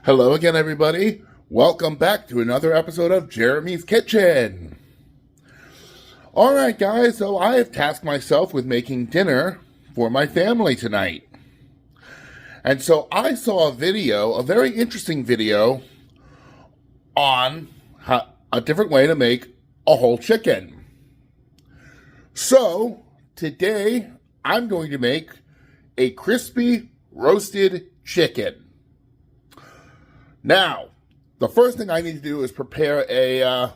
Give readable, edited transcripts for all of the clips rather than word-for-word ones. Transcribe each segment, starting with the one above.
Hello again, everybody. Welcome back to another episode of Jeremy's Kitchen. All right, guys, so I have tasked myself with making dinner for my family tonight. And so I saw a video, a very interesting video, on a different way to make a whole chicken. So today I'm going to make a crispy roasted chicken. Now, the first thing I need to do is prepare a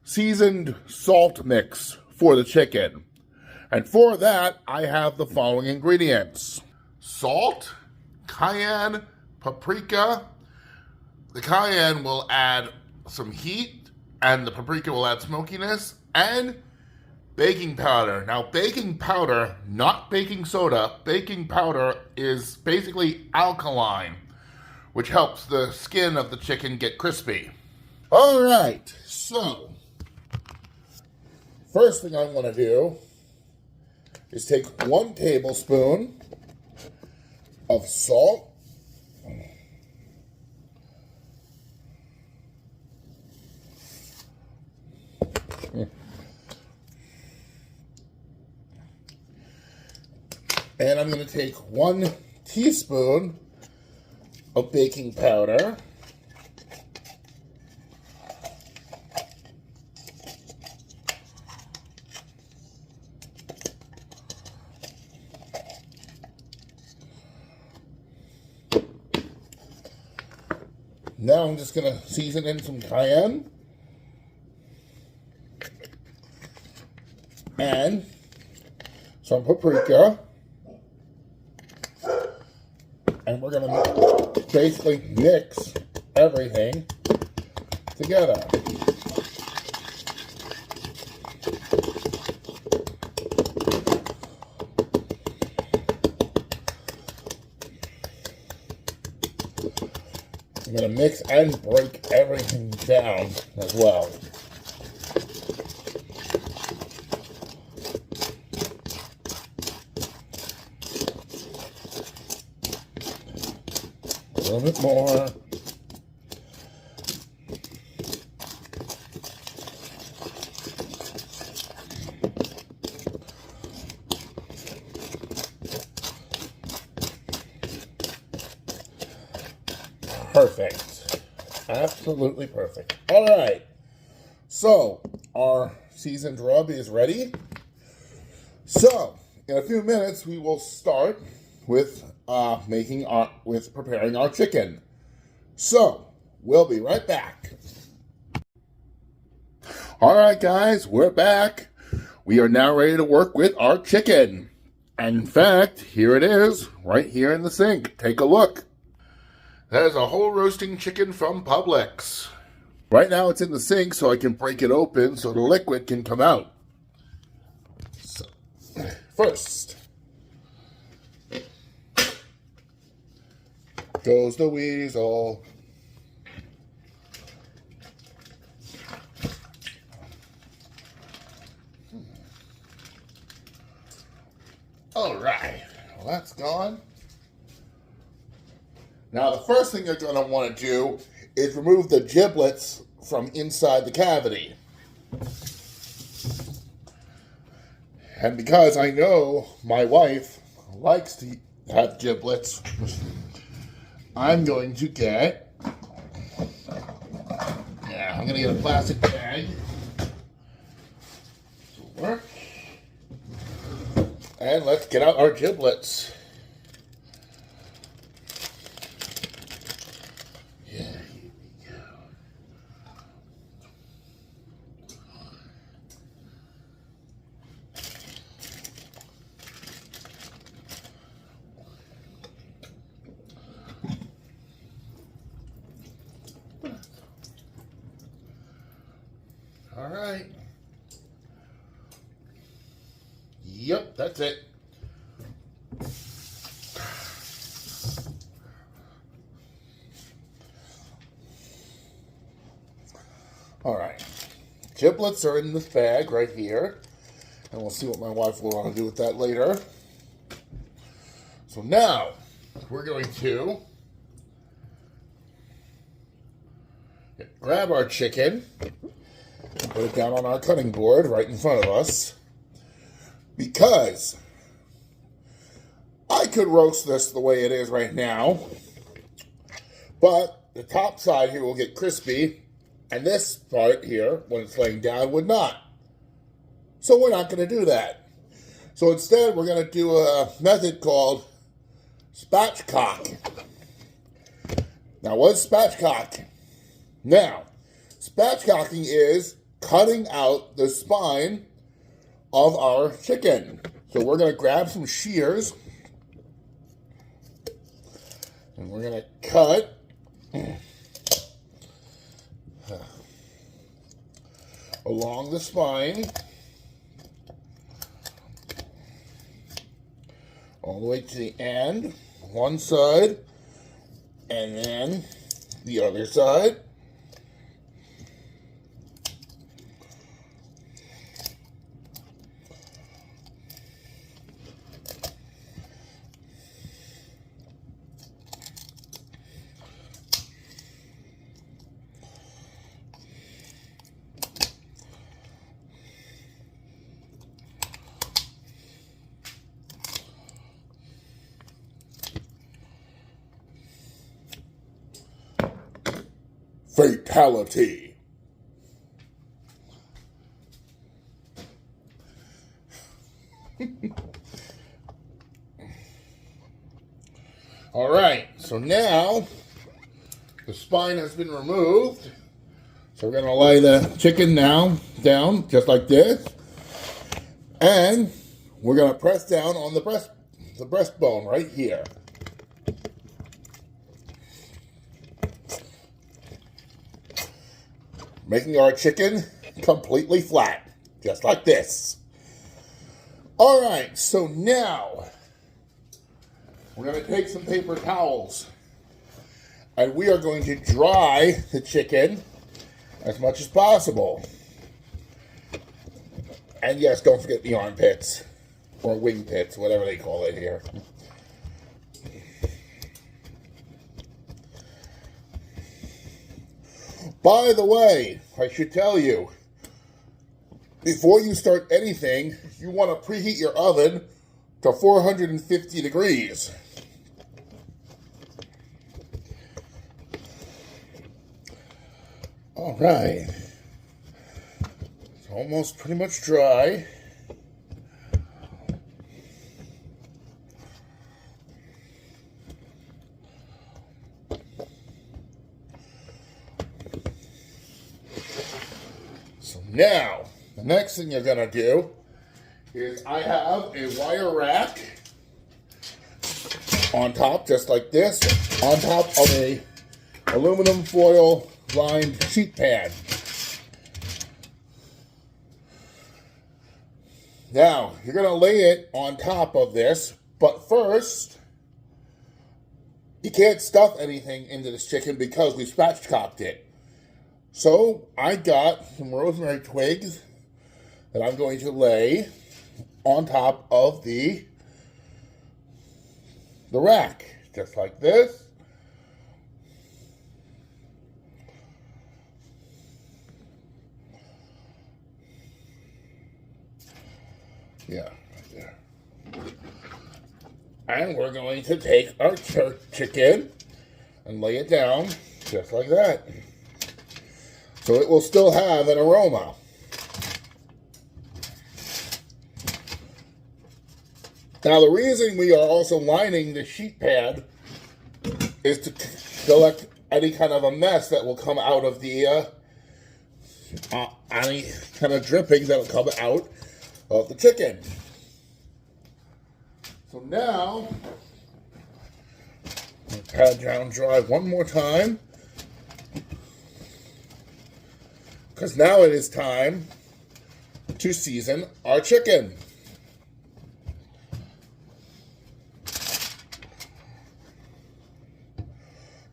seasoned salt mix for the chicken. And for that, I have the following ingredients: salt, cayenne, paprika. The cayenne will add some heat, and the paprika will add smokiness, and baking powder. Now, baking powder, not baking soda, baking powder is basically alkaline, which helps the skin of the chicken get crispy. All right, so first thing I want to do is take 1 tablespoon of salt, and I'm going to take 1 teaspoon of baking powder, now I'm just going to season in some cayenne and some paprika, and we're going to basically mix everything together. I'm going to mix and break everything down as well. A little bit more. Perfect. Absolutely perfect. All right. So our seasoned rub is ready. So in a few minutes we will start with preparing our chicken. So we'll be right back. All right, guys, we're back. We are now ready to work with our chicken. And in fact, here it is, right here in the sink. Take a look. That is a whole roasting chicken from Publix. Right now it's in the sink so I can break it open so the liquid can come out. So, first goes the weasel. All right, well, that's gone. Now, the first thing you're going to want to do is remove the giblets from inside the cavity. And because I know my wife likes to have giblets, I'm going to get, I'm going to get a plastic bag to work. And let's get out our giblets. All right. Yep, that's it. All right. Giblets are in this bag right here. And we'll see what my wife will want to do with that later. So now, we're going to Grab our chicken, put it down on our cutting board right in front of us, because I could roast this the way it is right now, but the top side here will get crispy, and this part here, when it's laying down, would not. So we're not going to do that. So instead, we're going to do a method called spatchcock. Now, what's spatchcock? Now, spatchcocking is cutting out the spine of our chicken. So we're going to grab some shears, and we're going to cut along the spine all the way to the end, one side, and then the other side. Fatality. All right, so now the spine has been removed. So we're going to lay the chicken down just like this. And we're going to press down on the breastbone right here. Making our chicken completely flat, just like this. All right, so now we're going to take some paper towels, and we are going to dry the chicken as much as possible. And yes, don't forget the armpits, or wing pits, whatever they call it here. By the way, I should tell you, before you start anything, you want to preheat your oven to 450 degrees. All right. It's almost pretty much dry. Now, the next thing you're going to do is I have a wire rack on top, just like this, on top of a aluminum foil lined sheet pan. Now, you're going to lay it on top of this, but first, you can't stuff anything into this chicken because we spatchcocked it. So I got some rosemary twigs that I'm going to lay on top of the rack, just like this. Yeah, right there. And we're going to take our chicken and lay it down just like that. So it will still have an aroma. Now the reason we are also lining the sheet pan is to collect any kind of a mess that will come out of the, any kind of drippings that will come out of the chicken. So now, I'll pat down dry one more time. Because now it is time to season our chicken.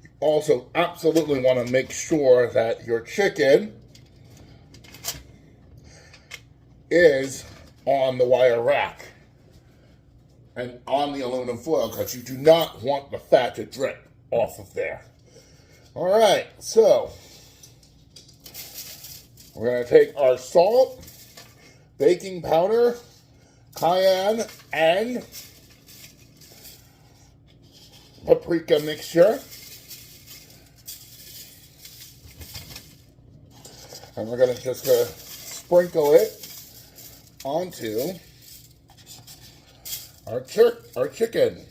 You also absolutely want to make sure that your chicken is on the wire rack and on the aluminum foil, because you do not want the fat to drip off of there. All right, so We're going to take our salt, baking powder, cayenne, and paprika mixture. And we're going to just sprinkle it onto our chicken.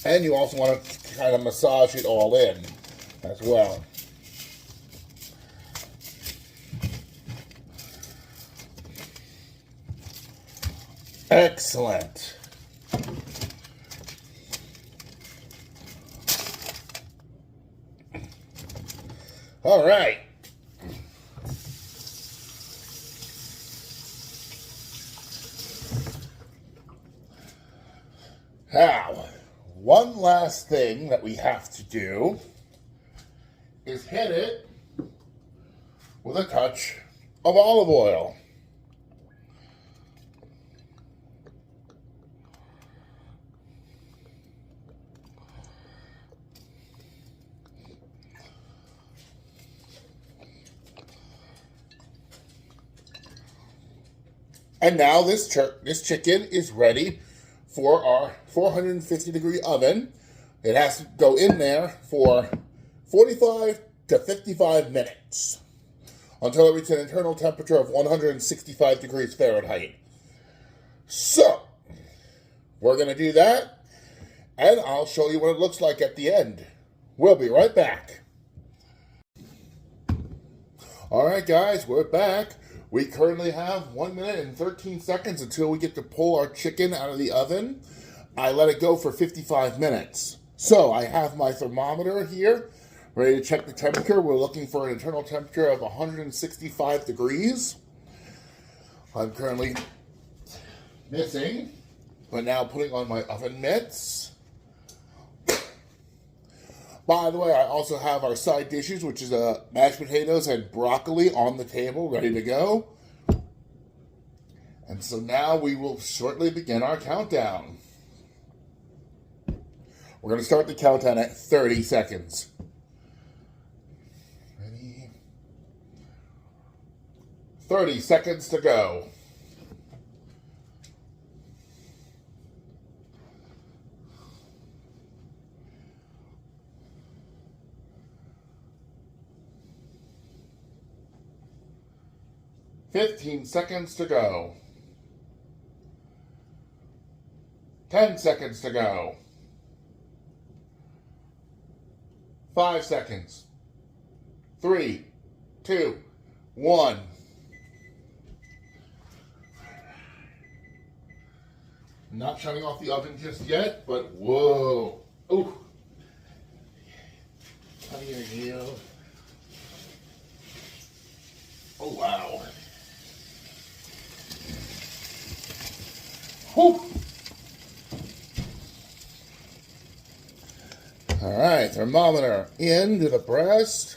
And you also want to kind of massage it all in as well. Excellent. All right. Now, one last thing that we have to do is hit it with a touch of olive oil. And now this chicken is ready for our 450-degree oven. It has to go in there for 45 to 55 minutes until it reaches an internal temperature of 165 degrees Fahrenheit. So, we're going to do that, and I'll show you what it looks like at the end. We'll be right back. All right, guys, we're back. We currently have 1 minute and 13 seconds until we get to pull our chicken out of the oven. I let it go for 55 minutes. So I have my thermometer here, ready to check the temperature. We're looking for an internal temperature of 165 degrees. I'm currently missing, but now putting on my oven mitts. By the way, I also have our side dishes, which is mashed potatoes and broccoli on the table, ready to go. And so now we will shortly begin our countdown. We're going to start the countdown at 30 seconds. Ready? 30 seconds to go. 15 seconds to go. 10 seconds to go. 5 seconds. 3, 2, 1. Not shutting off the oven just yet, but whoa. Ooh. Come here, you. Oh, wow. Whew. All right, thermometer into the breast.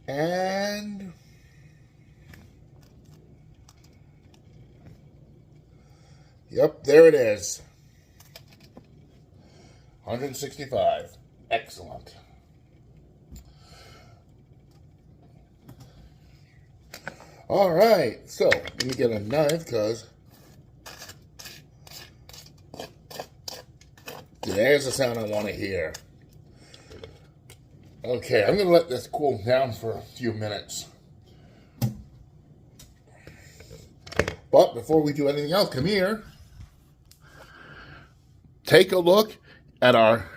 And yep, there it is. 165. Excellent. All right, so let me get a knife because there's the sound I want to hear. Okay, I'm going to let this cool down for a few minutes. But before we do anything else, come here. Take a look at our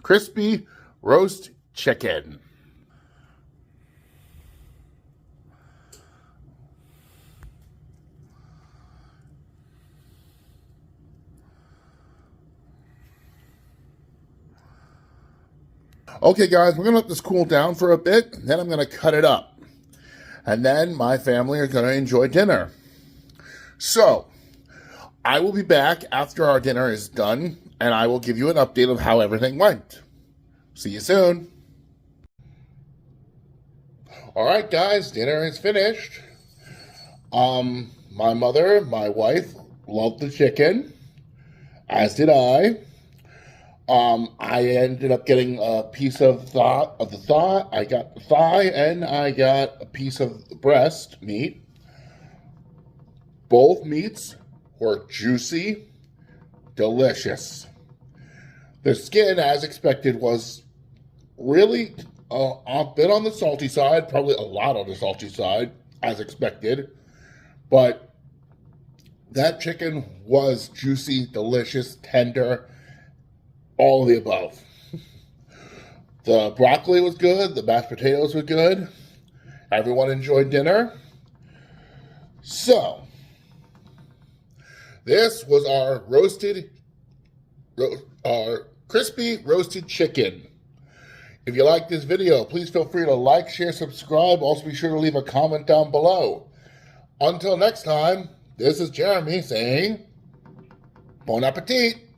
crispy roast chicken. Okay, guys, we're going to let this cool down for a bit, and then I'm going to cut it up. And then my family are going to enjoy dinner. So, I will be back after our dinner is done, and I will give you an update of how everything went. See you soon. All right, guys, dinner is finished. My mother, my wife, loved the chicken, as did I. I ended up getting a piece of the thigh. I got the thigh, and I got a piece of the breast meat. Both meats were juicy, delicious. The skin, as expected, was really a bit on the salty side, probably a lot on the salty side, as expected. But that chicken was juicy, delicious, tender, all of the above. The broccoli was good. The mashed potatoes were good. Everyone enjoyed dinner. So, this was our crispy roasted chicken. If you like this video, please feel free to like, share, subscribe. Also, be sure to leave a comment down below. Until next time, this is Jeremy saying, Bon appetit!